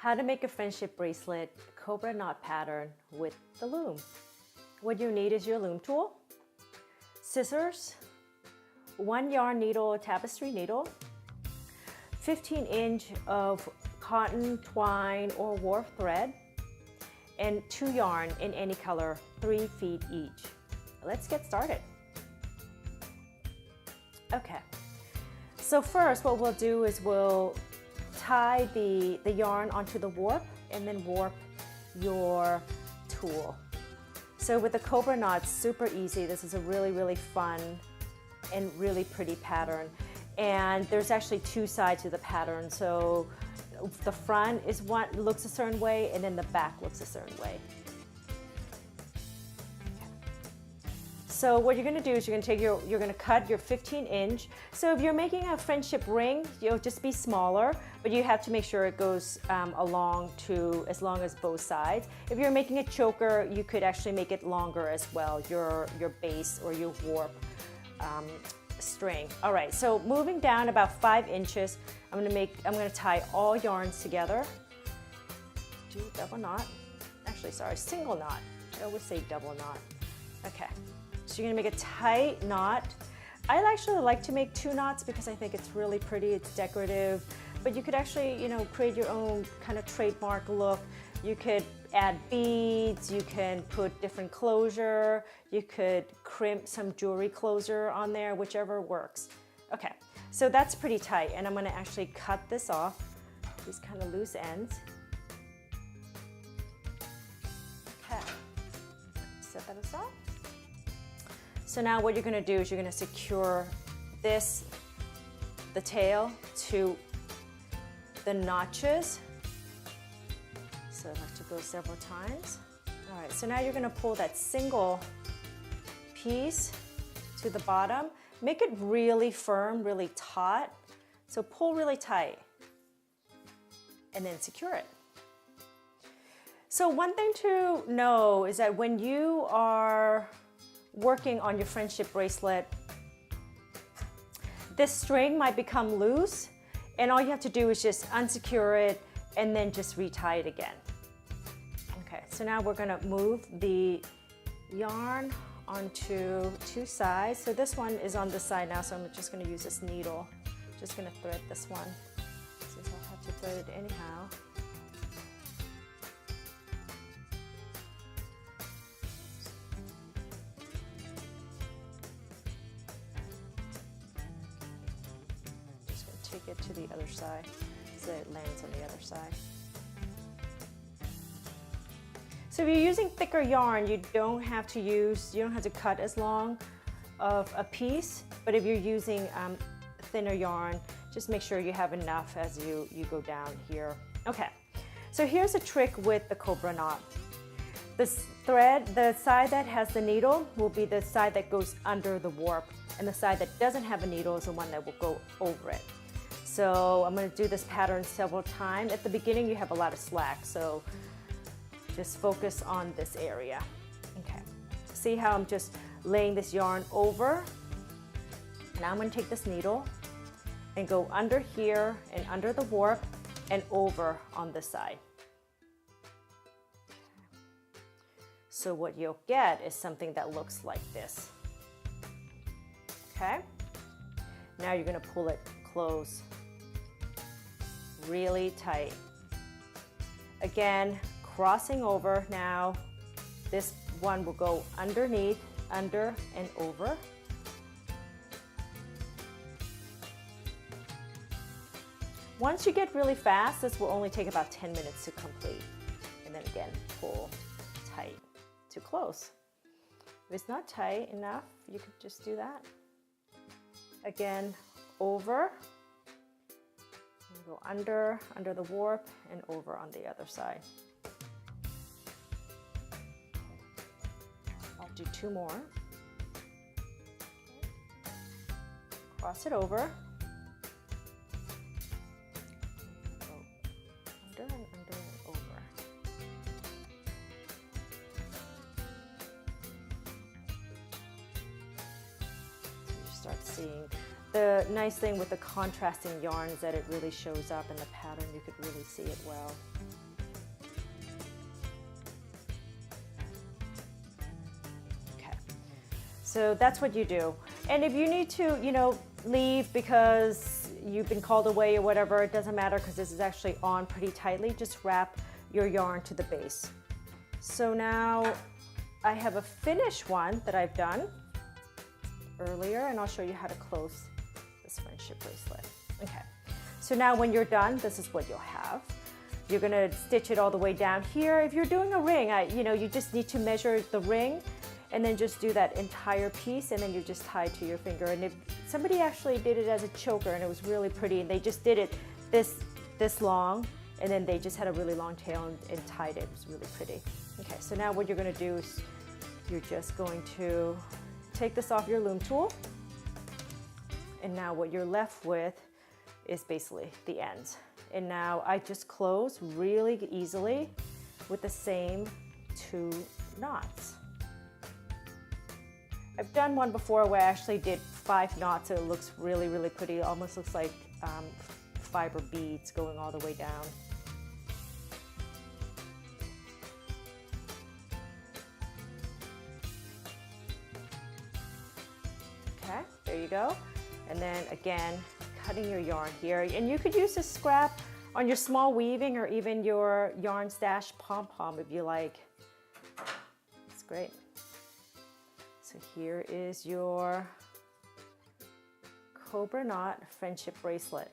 How to make a friendship bracelet Cobra knot pattern with the loom. What you need is your loom tool, scissors, 1 yarn needle, tapestry needle, 15" of cotton, twine, or warp thread, and 2 yarn in any color, 3 feet each. Let's get started. Okay, so first what we'll do is we'll tie the yarn onto the warp and then warp your tool. So with the Cobra knot, super easy. This is a really fun and really pretty pattern. And there's actually 2 sides to the pattern. So the front is what looks a certain way, and then the back looks a certain way. So what you're going to do is you're going to cut your 15". So if you're making a friendship ring, you'll just be smaller, but you have to make sure it goes along to as long as both sides. If you're making a choker, you could actually make it longer as well, your base or your warp string. All right, so moving down about 5 inches, I'm going to tie all yarns together. Do double knot. Actually, sorry, single knot. I always say double knot. Okay. So you're gonna make a tight knot. I actually like to make 2 knots because I think it's really pretty, it's decorative, but you could actually, create your own kind of trademark look. You could add beads, you can put different closure, you could crimp some jewelry closure on there, whichever works. Okay, so that's pretty tight, and I'm gonna actually cut this off, these kind of loose ends. Okay, set that aside. So now what you're going to do is you're going to secure the tail to the notches. So I have to go several times. All right, so now you're going to pull that single piece to the bottom. Make it really firm, really taut. So pull really tight and then secure it. So one thing to know is that when you are working on your friendship bracelet, this string might become loose, and all you have to do is just unsecure it and then just retie it again. Okay, so now we're gonna move the yarn onto 2 sides. So this one is on this side now, so I'm just gonna use this needle. Just gonna thread this one, since I'll have to thread it anyhow. Take it to the other side so that it lands on the other side. So if you're using thicker yarn, you don't have to cut as long of a piece, but if you're using thinner yarn, just make sure you have enough as you go down here. Okay, so here's a trick with the Cobra knot. This thread, the side that has the needle will be the side that goes under the warp, and the side that doesn't have a needle is the one that will go over it. So I'm going to do this pattern several times. At the beginning, you have a lot of slack, so just focus on this area. Okay, see how I'm just laying this yarn over? Now I'm going to take this needle and go under here and under the warp and over on this side. So what you'll get is something that looks like this. Okay, now you're going to pull it close, really tight. Again, crossing over now. This one will go underneath, under and over. Once you get really fast, this will only take about 10 minutes to complete. And then again, pull tight to close. If it's not tight enough, you could just do that. Again, over. Go under the warp, and over on the other side. I'll do 2 more. Cross it over. Go under and over. So you start seeing The nice thing with the contrasting yarn is that it really shows up in the pattern. You could really see it well. Okay, so that's what you do. And if you need to, you know, leave because you've been called away or whatever, it doesn't matter because this is actually on pretty tightly. Just wrap your yarn to the base. So now I have a finished one that I've done earlier, and I'll show you how to close this friendship bracelet. Okay, so now when you're done, this is what you'll have. You're gonna stitch it all the way down here. If you're doing a ring, you know, you just need to measure the ring and then just do that entire piece, and then you just tie it to your finger. And if somebody actually did it as a choker, and it was really pretty, and they just did it this long, and then they just had a really long tail and tied it. It was really pretty. Okay, so now what you're gonna do is you're just going to take this off your loom tool, and now what you're left with is basically the ends. And now I just close really easily with the same 2 knots. I've done one before where I actually did 5 knots, so it looks really, really pretty. It almost looks like fiber beads going all the way down. Okay, there you go. And then again, cutting your yarn here. And you could use a scrap on your small weaving or even your yarn stash pom-pom if you like. It's great. So here is your Cobra knot friendship bracelet.